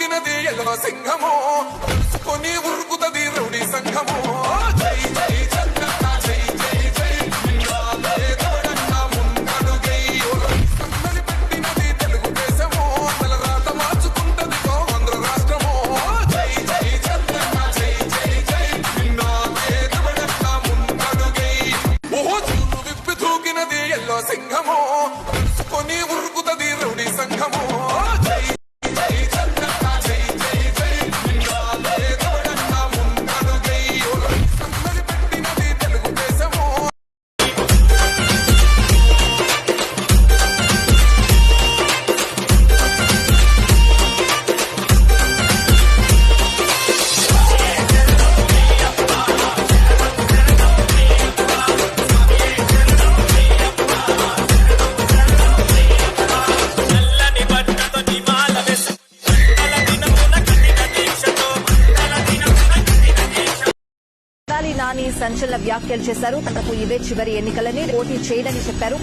దూకినది yellow సింహము తెలుసుకొని ఉరుకుతది rowdy సంఘము జై జై చంద్రన్న జై జై జై తోడన్న ముందడుగై సమ్మని పెట్టినది తెలుగుదేశము తలరాత మార్చుకుంటది ఆంధ్ర రాష్ట్రము జై జై చంద్రన్న జై జై జై తోడన్న ముందడుగై ఓహో చూరు విప్పి దూకినది ఎల్లో సింహము తెలుసుకొని ఉరుకుతది రౌడీ సంఘము జై జై చంద్రన్న జై జై జై తోడన్న ముందడుగై సమ్మని పెట్టినది తెలుగుదేశము కొడాలి నాని సంచలన వ్యాఖ్యలు చేశారు. తనకు ఇవే చివరి ఎన్నికలని పోటీ చేయదని చెప్పారు.